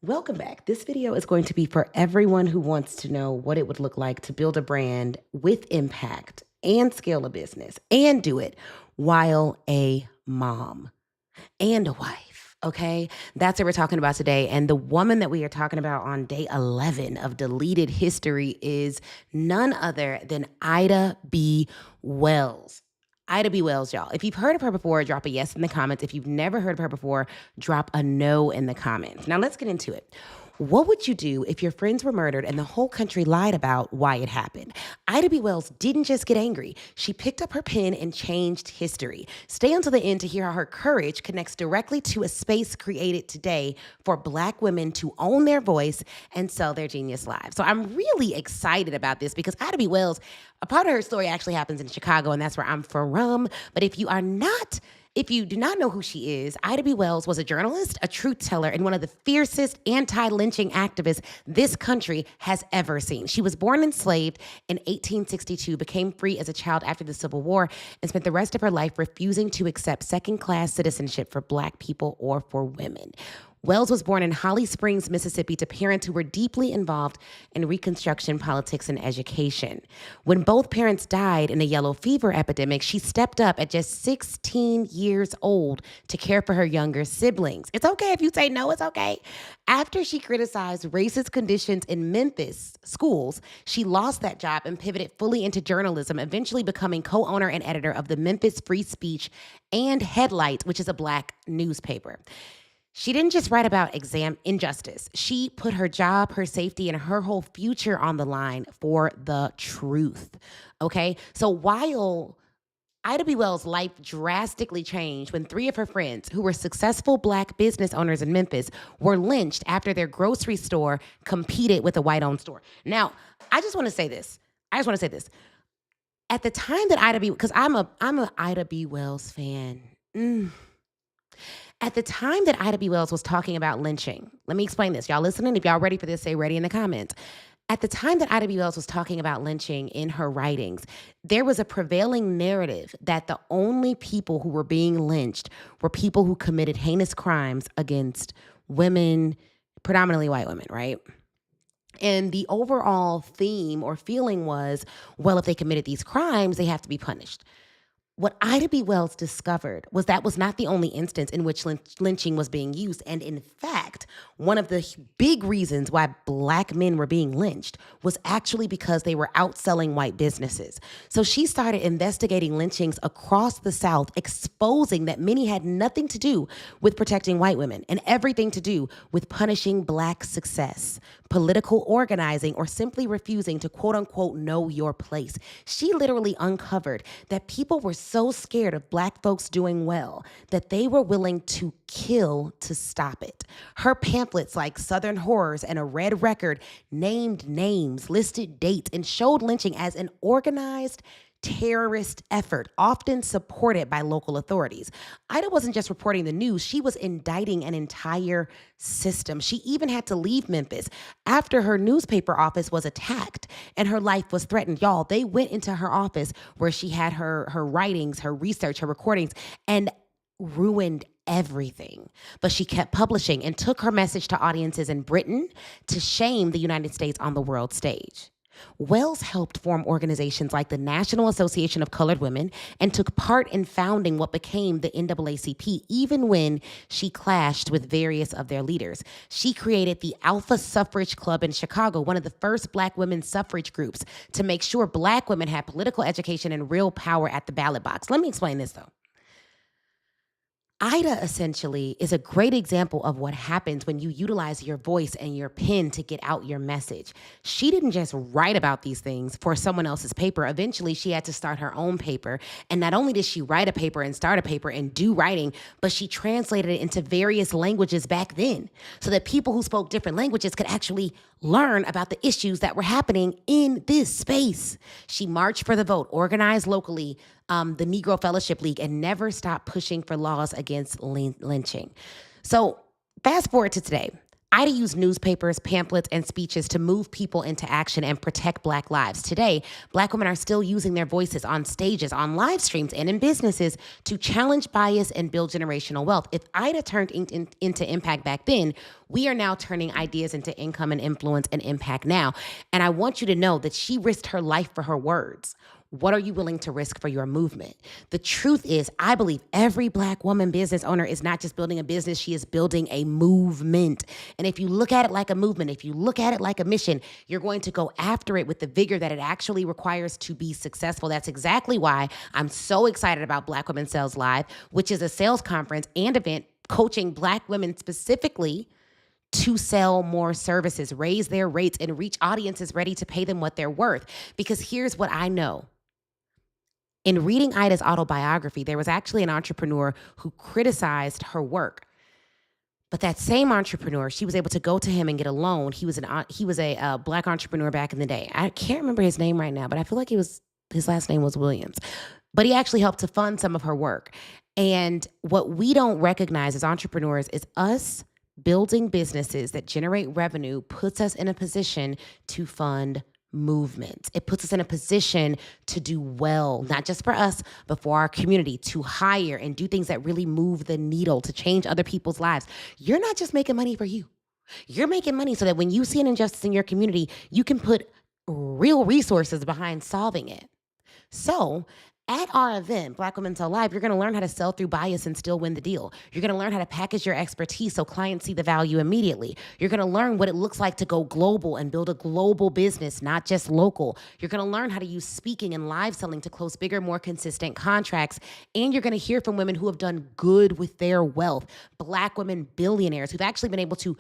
Welcome back. This video is going to be for everyone who wants to know what it would look like to build a brand with impact and scale a business and do it while a mom and a wife. Okay, that's what we're talking about today. And the woman that we are talking about on day 11 of Deleted History is none other than Ida B. Wells. Ida B. Wells, y'all. If you've heard of her before, drop a yes in the comments. If you've never heard of her before, drop a no in the comments. Now, let's get into it. What would you do if your friends were murdered and the whole country lied about why it happened? Ida B. Wells didn't just get angry. She picked up her pen and changed history. Stay until the end to hear how her courage connects directly to a space created today for Black women to own their voice and sell their genius lives. So I'm really excited about this because Ida B. Wells, a part of her story actually happens in Chicago, and that's where I'm from. But if you do not know who she is, Ida B. Wells was a journalist, a truth teller, and one of the fiercest anti-lynching activists this country has ever seen. She was born enslaved in 1862, became free as a child after the Civil War, and spent the rest of her life refusing to accept second-class citizenship for Black people or for women. Wells was born in Holly Springs, Mississippi, to parents who were deeply involved in Reconstruction politics and education. When both parents died in a yellow fever epidemic, she stepped up at just 16 years old to care for her younger siblings. It's okay if you say no, it's okay. After she criticized racist conditions in Memphis schools, she lost that job and pivoted fully into journalism, eventually becoming co-owner and editor of the Memphis Free Speech and Headlight, which is a Black newspaper. She didn't just write about exam injustice. She put her job, her safety, and her whole future on the line for the truth. Okay? So while Ida B. Wells' life drastically changed when three of her friends, who were successful Black business owners in Memphis, were lynched after their grocery store competed with a white-owned store. Now, I just want to say this. At the time that because I'm a Ida B. Wells fan. At the time that Ida B. Wells was talking about lynching, let me explain this. Y'all listening? If y'all ready for this, say ready in the comments. At the time that Ida B. Wells was talking about lynching in her writings, there was a prevailing narrative that the only people who were being lynched were people who committed heinous crimes against women, predominantly white women, right? And the overall theme or feeling was, well, if they committed these crimes, they have to be punished. What Ida B. Wells discovered was that was not the only instance in which lynching was being used. And in fact, one of the big reasons why Black men were being lynched was actually because they were outselling white businesses. So she started investigating lynchings across the South, exposing that many had nothing to do with protecting white women and everything to do with punishing Black success, political organizing, or simply refusing to quote unquote know your place. She literally uncovered that people were so scared of Black folks doing well that they were willing to kill to stop it. Her pamphlets like Southern Horrors and A Red Record named names, listed dates, and showed lynching as an organized terrorist effort, often supported by local authorities. Ida wasn't just reporting the news, she was indicting an entire system. She even had to leave Memphis after her newspaper office was attacked and her life was threatened. Y'all, they went into her office where she had her writings, her research, her recordings, and ruined everything. But she kept publishing and took her message to audiences in Britain to shame the United States on the world stage. Wells helped form organizations like the National Association of Colored Women and took part in founding what became the NAACP, even when she clashed with various of their leaders. She created the Alpha Suffrage Club in Chicago, one of the first Black women's suffrage groups, to make sure Black women had political education and real power at the ballot box. Let me explain this, though. Ida essentially is a great example of what happens when you utilize your voice and your pen to get out your message. She didn't just write about these things for someone else's paper. Eventually, she had to start her own paper. And not only did she write a paper and start a paper and do writing, but she translated it into various languages back then so that people who spoke different languages could actually learn about the issues that were happening in this space. She marched for the vote, organized locally, the Negro Fellowship League, and never stopped pushing for laws against lynching. So fast forward to today. Ida used newspapers, pamphlets, and speeches to move people into action and protect Black lives. Today, Black women are still using their voices on stages, on live streams, and in businesses to challenge bias and build generational wealth. If Ida turned into impact back then, we are now turning ideas into income and influence and impact now. And I want you to know that she risked her life for her words. What are you willing to risk for your movement? The truth is, I believe every Black woman business owner is not just building a business, she is building a movement. And if you look at it like a movement, if you look at it like a mission, you're going to go after it with the vigor that it actually requires to be successful. That's exactly why I'm so excited about Black Women Sales Live, which is a sales conference and event coaching Black women specifically to sell more services, raise their rates, and reach audiences ready to pay them what they're worth. Because here's what I know. In reading Ida's autobiography, there was actually an entrepreneur who criticized her work. But that same entrepreneur, she was able to go to him and get a loan. He was a Black entrepreneur back in the day. I can't remember his name right now, but I feel like his last name was Williams. But he actually helped to fund some of her work. And what we don't recognize as entrepreneurs is us building businesses that generate revenue puts us in a position to fund movement. It puts us in a position to do well, not just for us, but for our community, to hire and do things that really move the needle, to change other people's lives. You're not just making money for you. You're making money so that when you see an injustice in your community, you can put real resources behind solving it. So at our event, Black Women Sell Live, you're going to learn how to sell through bias and still win the deal. You're going to learn how to package your expertise so clients see the value immediately. You're going to learn what it looks like to go global and build a global business, not just local. You're going to learn how to use speaking and live selling to close bigger, more consistent contracts. And you're going to hear from women who have done good with their wealth, Black women billionaires who've actually been able to,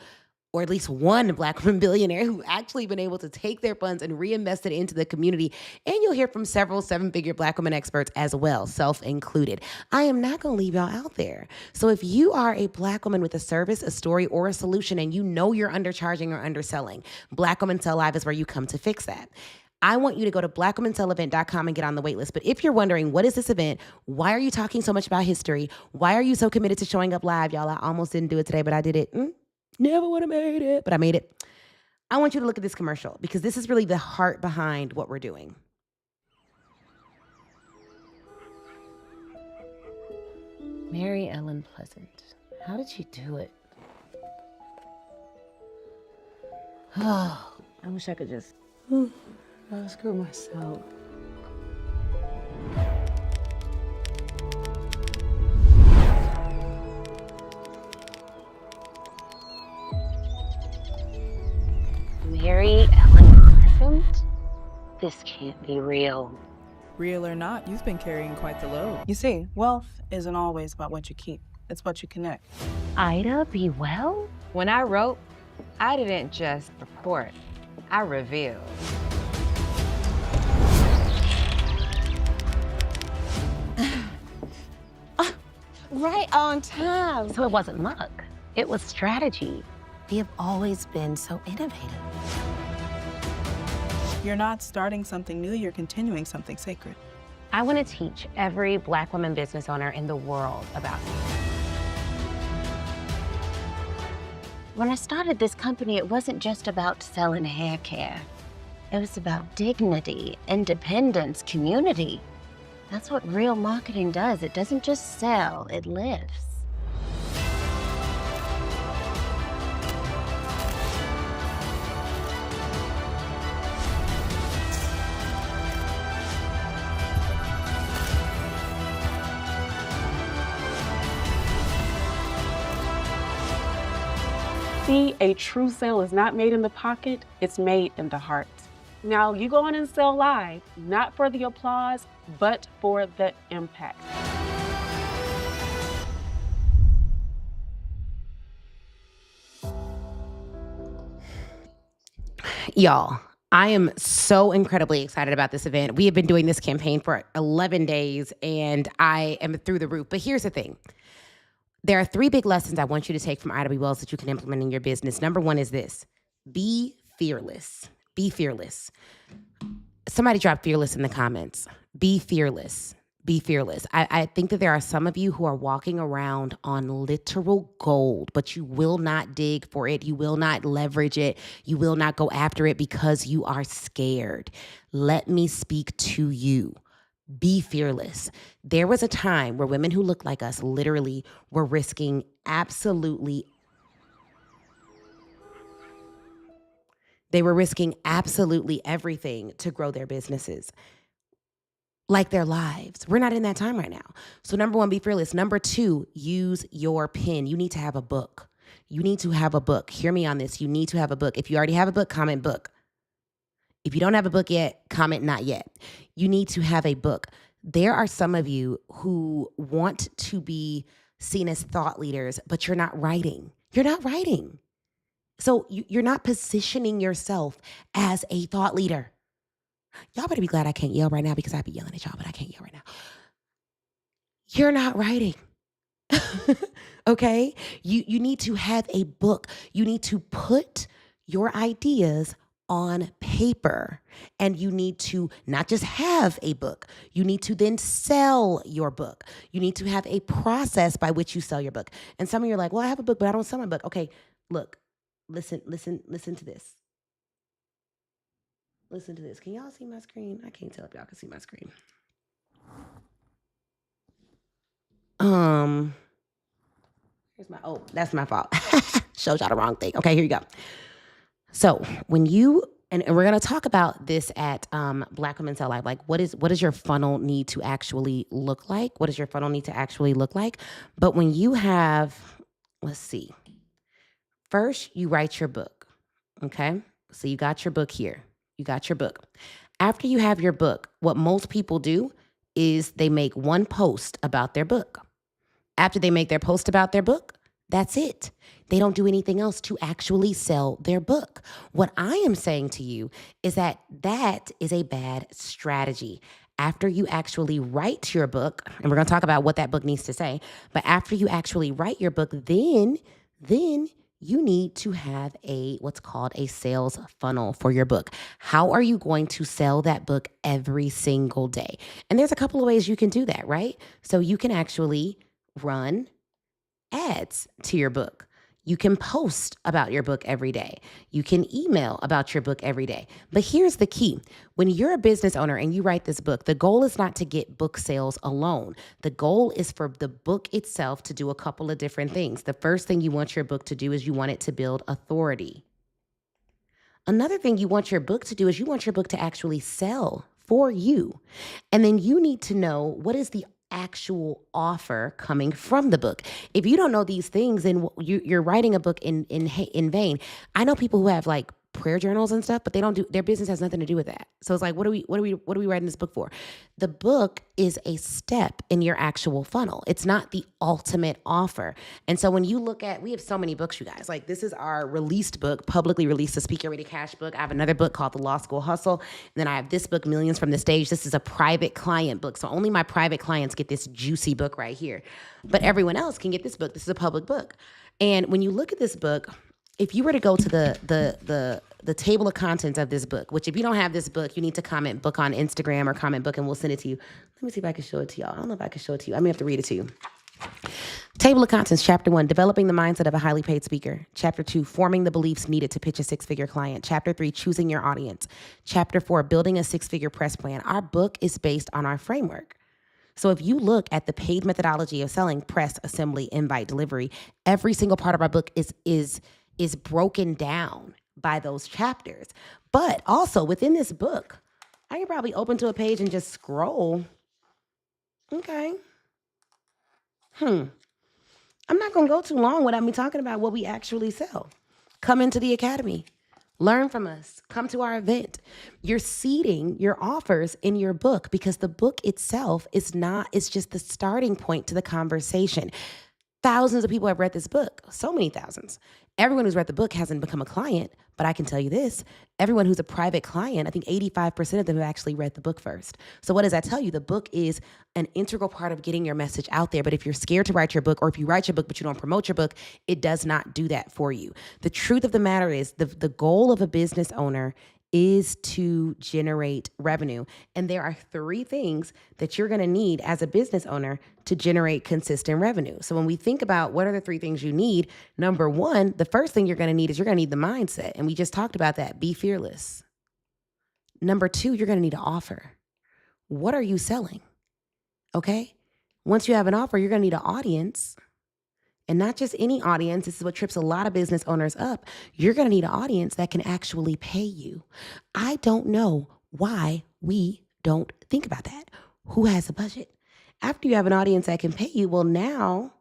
or at least one Black woman billionaire who actually been able to take their funds and reinvest it into the community. And you'll hear from several seven-figure Black women experts as well, self included. I am not going to leave y'all out there. So if you are a Black woman with a service, a story, or a solution, and you know you're undercharging or underselling, Black Women Sell Live is where you come to fix that. I want you to go to blackwomenselevent.com and get on the wait list. But if you're wondering, what is this event? Why are you talking so much about history? Why are you so committed to showing up live? Y'all, I almost didn't do it today, but I did it. Never would have made it, but I made it. I want you to look at this commercial because this is really the heart behind what we're doing. Mary Ellen Pleasant. How did she do it? Oh, I wish I could just screw myself. Mary Ellen Pleasant? This can't be real. Real or not, you've been carrying quite the load. You see, wealth isn't always about what you keep. It's what you connect. Ida B. Well? When I wrote, I didn't just report, I revealed. Right on time. So it wasn't luck. It was strategy. We have always been so innovative. You're not starting something new, you're continuing something sacred. I want to teach every Black woman business owner in the world about it. When I started this company, it wasn't just about selling hair care. It was about dignity, independence, community. That's what real marketing does. It doesn't just sell, it lives. See, a true sale is not made in the pocket, it's made in the heart. Now, you go on and sell live, not for the applause, but for the impact. Y'all, I am so incredibly excited about this event. We have been doing this campaign for 11 days, and I am through the roof. But here's the thing. There are 3 big lessons I want you to take from Ida B. Wells that you can implement in your business. Number 1 is this: be fearless. Be fearless. Somebody drop fearless in the comments. Be fearless. Be fearless. I think that there are some of you who are walking around on literal gold, but you will not dig for it. You will not leverage it. You will not go after it because you are scared. Let me speak to you. Be fearless. There was a time where women who look like us literally were risking absolutely everything to grow their businesses, like their lives. We're not in that time right now. So number one, be fearless. Number two, use your pen. You need to have a book. You need to have a book. Hear me on this. You need to have a book. If you already have a book, comment book. If you don't have a book yet, comment not yet. You need to have a book. There are some of you who want to be seen as thought leaders, but you're not writing. You're not writing. So you're not positioning yourself as a thought leader. Y'all better be glad I can't yell right now because I'd be yelling at y'all, but I can't yell right now. You're not writing. Okay? You need to have a book. You need to put your ideas on paper, and you need to not just have a book. You need to then sell your book. You need to have a process by which you sell your book. And some of you are like, well, I have a book, but I don't sell my book. Okay, look, listen to this. Listen to this. Can y'all see my screen? I can't tell if y'all can see my screen. Here's my, that's my fault. Showed y'all the wrong thing. Okay, here you go. So when you, and we're going to talk about this at Black Women Sell Live, like what does your funnel need to actually look like? What does your funnel need to actually look like? But when you have, let's see, first you write your book, okay? So you got your book here. You got your book. After you have your book, what most people do is they make one post about their book. After they make their post about their book, that's it. They don't do anything else to actually sell their book. What I am saying to you is that is a bad strategy. After you actually write your book, and we're going to talk about what that book needs to say, but after you actually write your book, then you need to have what's called a sales funnel for your book. How are you going to sell that book every single day? And there's a couple of ways you can do that, right? So you can actually run ads to your book. You can post about your book every day. You can email about your book every day. But here's the key. When you're a business owner and you write this book, the goal is not to get book sales alone. The goal is for the book itself to do a couple of different things. The first thing you want your book to do is you want it to build authority. Another thing you want your book to do is you want your book to actually sell for you. And then you need to know what is the actual offer coming from the book. If you don't know these things, then you're writing a book in vain. I know people who have like prayer journals and stuff, but their business has nothing to do with that. So it's like, what are we writing this book for? The book is a step in your actual funnel. It's not the ultimate offer. And so when you look at, we have so many books, you guys, like this is our released book, publicly released, the Speak Get Ready Cash book. I have another book called The Law School Hustle. And then I have this book, Millions from the Stage. This is a private client book. So only my private clients get this juicy book right here, but everyone else can get this book. This is a public book. And when you look at this book, if you were to go to the table of contents of this book, which if you don't have this book, you need to comment book on Instagram or comment book and we'll send it to you. Let me see if I can show it to y'all. I don't know if I can show it to you. I may have to read it to you. Table of contents, chapter 1, developing the mindset of a highly paid speaker. Chapter 2, forming the beliefs needed to pitch a 6-figure client. Chapter 3, choosing your audience. Chapter 4, building a 6-figure press plan. Our book is based on our framework. So if you look at the paid methodology of selling, press, assembly, invite, delivery, every single part of our book is broken down by those chapters. But also within this book, I could probably open to a page and just scroll. Okay. I'm not going to go too long without me talking about what we actually sell. Come into the academy. Learn from us. Come to our event. You're seeding your offers in your book because the book itself it's just the starting point to the conversation. Thousands of people have read this book, so many thousands. Everyone who's read the book hasn't become a client, but I can tell you this, everyone who's a private client, I think 85% of them have actually read the book first. So what does that tell you? The book is an integral part of getting your message out there. But if you're scared to write your book, or if you write your book but you don't promote your book, it does not do that for you. The truth of the matter is the goal of a business owner is to generate revenue. And there are 3 things that you're going to need as a business owner to generate consistent revenue. So when we think about what are the 3 things you need, number 1, the first thing you're going to need is you're going to need the mindset. And we just talked about that. Be fearless. Number 2, you're going to need an offer. What are you selling? Okay. Once you have an offer, you're going to need an audience. And not just any audience. This is what trips a lot of business owners up. You're going to need an audience that can actually pay you. I don't know why we don't think about that. Who has a budget? After you have an audience that can pay you, well, now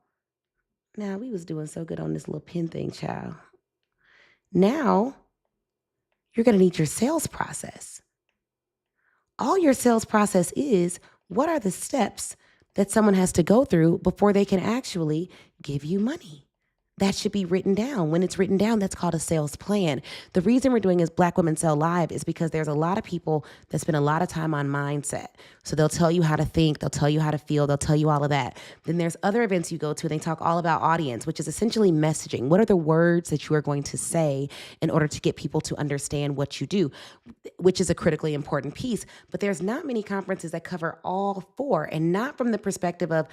we was doing so good on this little pin thing, child. Now you're going to need your sales process. All your sales process is, what are the steps that someone has to go through before they can actually give you money? That should be written down. When it's written down, that's called a sales plan. The reason we're doing is Black Women Sell Live is because there's a lot of people that spend a lot of time on mindset. So they'll tell you how to think, they'll tell you how to feel, they'll tell you all of that. Then there's other events you go to and they talk all about audience, which is essentially messaging. What are the words that you are going to say in order to get people to understand what you do, which is a critically important piece. But there's not many conferences that cover all 4, and not from the perspective of,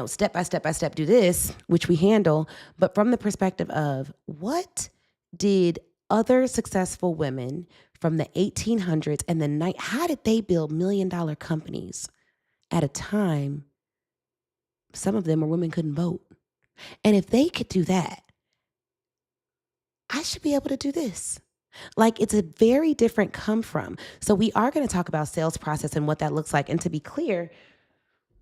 step by step, do this, which we handle, but from the perspective of, what did other successful women from the 1800s and how did they build $1 million companies at a time some of them where women couldn't vote? And if they could do that, I should be able to do this. Like, it's a very different come from. So we are going to talk about sales process and what that looks like. And to be clear,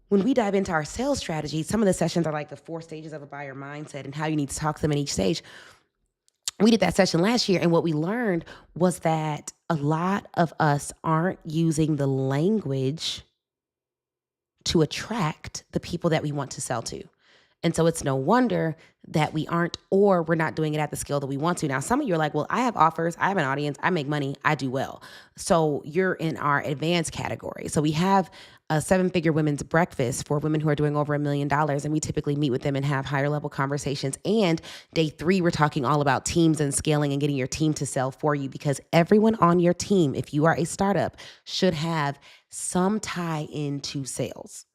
when we dive into our sales strategy, some of the sessions are like the 4 stages of a buyer mindset and how you need to talk to them in each stage. We did that session last year, and what we learned was that a lot of us aren't using the language to attract the people that we want to sell to. And so it's no wonder that we aren't, or we're not doing it at the scale that we want to. Now, some of you are like, well, I have offers, I have an audience, I make money, I do well. So you're in our advanced category. So we have a 7-figure women's breakfast for women who are doing over $1 million. And we typically meet with them and have higher level conversations. And day 3, we're talking all about teams and scaling and getting your team to sell for you, because everyone on your team, if you are a startup, should have some tie into sales.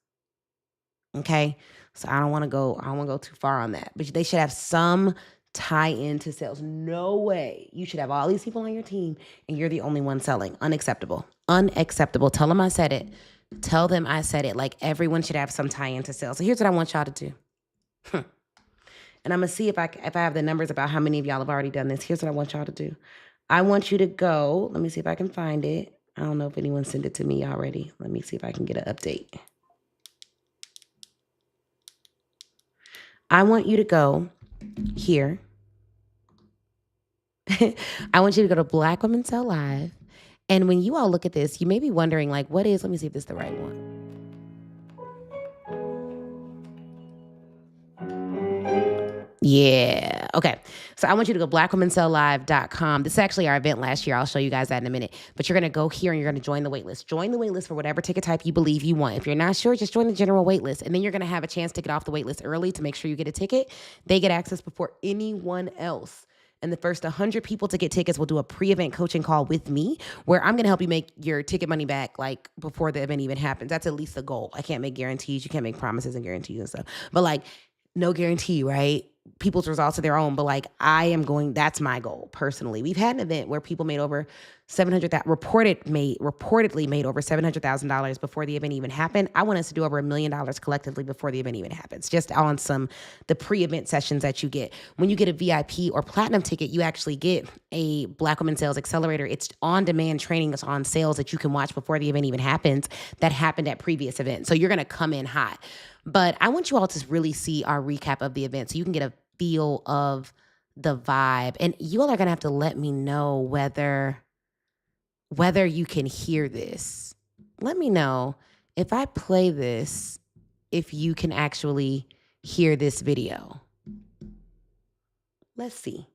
Okay. So I don't want to go too far on that, but they should have some tie into sales. No way. You should have all these people on your team and you're the only one selling. Unacceptable. Unacceptable. Tell them I said it. Tell them I said it. Like, everyone should have some tie into sales. So here's what I want y'all to do. And I'm going to see if I have the numbers about how many of y'all have already done this. Here's what I want y'all to do. I want you to go. Let me see if I can find it. I don't know if anyone sent it to me already. Let me see if I can get an update. I want you to go here. I want you to go to Black Women Sell Live. And when you all look at this, you may be wondering, like, let me see if this is the right one. Yeah. Okay. So I want you to go blackwomenselllive.com. This is actually our event last year. I'll show you guys that in a minute. But you're going to go here and you're going to join the waitlist. Join the waitlist for whatever ticket type you believe you want. If you're not sure, just join the general waitlist. And then you're going to have a chance to get off the waitlist early to make sure you get a ticket. They get access before anyone else. And the first 100 people to get tickets will do a pre-event coaching call with me, where I'm going to help you make your ticket money back, like, before the event even happens. That's at least the goal. I can't make guarantees. You can't make promises and guarantees and stuff. But, like, no guarantee, right? People's results are their own, but, like, that's my goal personally. We've had an event where people made over reportedly made over $700,000 before the event even happened. I want us to do over $1 million collectively before the event even happens, just on the pre-event sessions that you get. When you get a VIP or platinum ticket, you actually get a Black Women Sales Accelerator. It's on-demand training that's on sales that you can watch before the event even happens, that happened at previous events. So you're going to come in hot. But I want you all to really see our recap of the event so you can get a feel of the vibe. And you all are going to have to let me know whether you can hear this. Let me know if I play this, if you can actually hear this video. Let's see.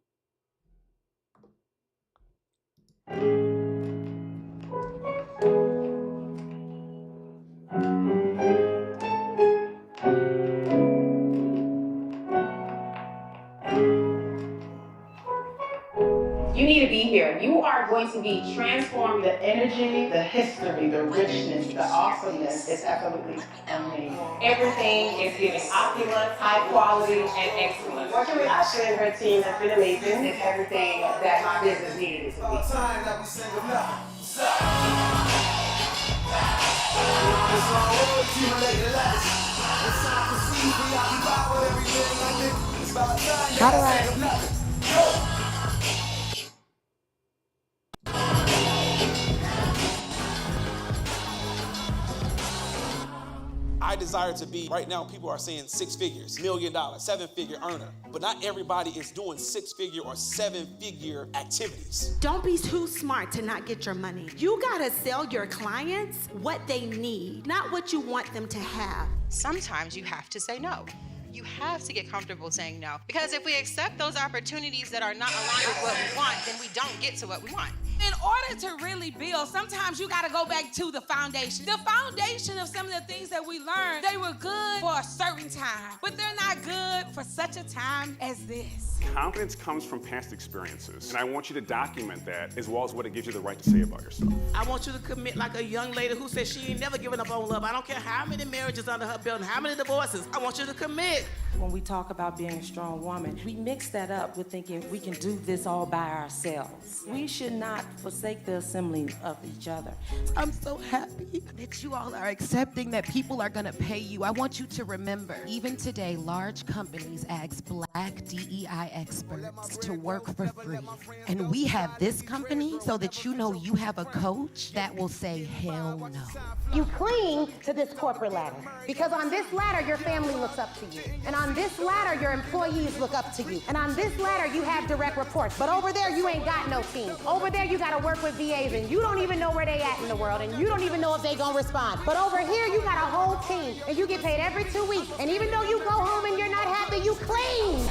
You need to be here. You are going to be transformed. The energy, the history, the richness, the awesomeness is absolutely amazing. Everything is giving opulence, high quality, and excellence. Working with Asha and her team has been amazing. It's everything that my business needed it to be. How do I? I desire to be, right now people are saying 6 figures, $1 million, 7-figure earner. But not everybody is doing 6-figure or 7-figure activities. Don't be too smart to not get your money. You gotta sell your clients what they need, not what you want them to have. Sometimes you have to say no. You have to get comfortable saying no. Because if we accept those opportunities that are not aligned with what we want, then we don't get to what we want. In order to really build, sometimes you gotta go back to the foundation. The foundation of some of the things that we learned, they were good for a certain time, but they're not good for such a time as this. Confidence comes from past experiences, and I want you to document that as well as what it gives you the right to say about yourself. I want you to commit like a young lady who says she ain't never given up on love. I don't care how many marriages under her belt and how many divorces. I want you to commit. When we talk about being a strong woman, we mix that up with thinking we can do this all by ourselves. We should not forsake the assembling of each other. I'm so happy that you all are accepting that people are gonna pay you. I want you to remember, even today, large companies ask Black DEI experts to work for free. And we have this company so that you know you have a coach that will say, hell no. You cling to this corporate ladder because on this ladder, your family looks up to you. And on this ladder, your employees look up to you. And on this ladder, you have direct reports. But over there, you ain't got no team. Over there, you gotta work with VAs and you don't even know where they at in the world and you don't even know if they gonna respond. But over here, you got a whole team and you get paid every 2 weeks. And even though you go home and you're not happy, you clean.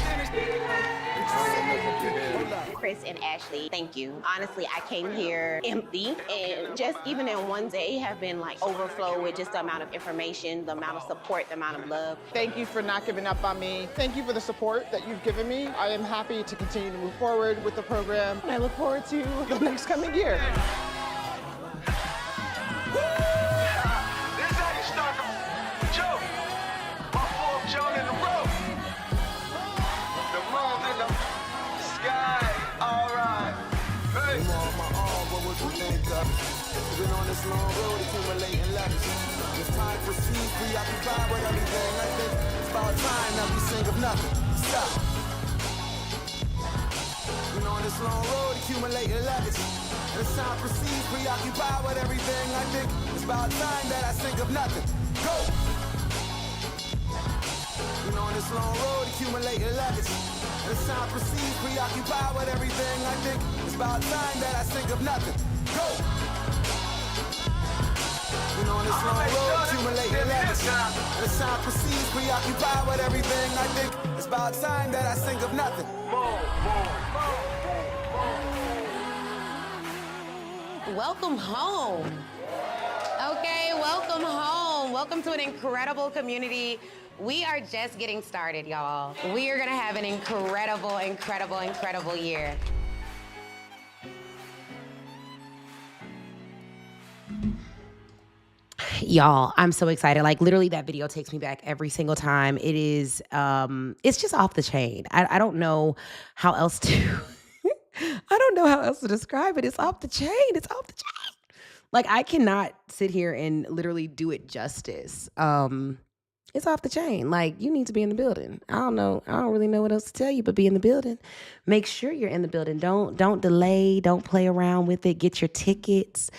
Chris and Ashley, thank you. Honestly, I came here empty and just even in one day have been like overflow with just the amount of information, the amount of support, the amount of love. Thank you for not giving up on me. Thank you for the support that you've given me. I am happy to continue to move forward with the program and I look forward to the next coming year. Been on this long road accumulating letters. It's time to proceed, preoccupied with everything. I think it's about time that we sing of nothing. Stop. Been on this long road accumulating letters. It's time to proceed, preoccupied with everything. I think it's about time that I sing of nothing. Go. Been on this long road accumulating letters. It's time to proceed, preoccupied with everything. I think it's about time that I sing of nothing. Go. Been on this long road, accumulating letters. And it's time to proceed, preoccupied with everything. I think it's about time that I think of nothing. Welcome home. Okay, welcome home. Welcome to an incredible community. We are just getting started, y'all. We are gonna have an incredible, incredible, incredible year. Y'all, I'm so excited. Like literally that video takes me back every single time. It is, it's just off the chain. I don't know how else to, I don't know how else to describe it. It's off the chain. It's off the chain. Like I cannot sit here and literally do it justice. It's off the chain. Like you need to be in the building. I don't know. I don't really know what else to tell you, but be in the building. Make sure you're in the building. Don't delay. Don't play around with it. Get your tickets.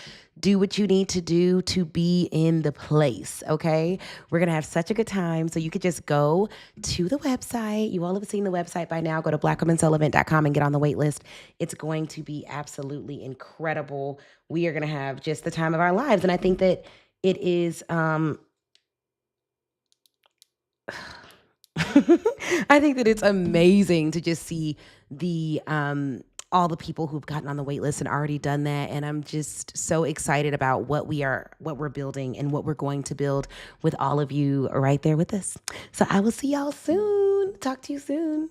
Do what you need to do to be in the place, okay? We're going to have such a good time. So you could just go to the website. You all have seen the website by now. Go to blackwomensolevent.com and get on the wait list. It's going to be absolutely incredible. We are going to have just the time of our lives. And I think that it is... I think that it's amazing to just see the... all the people who've gotten on the wait list and already done that. And I'm just so excited about what we're building and what we're going to build with all of you right there with us. So I will see y'all soon. Talk to you soon.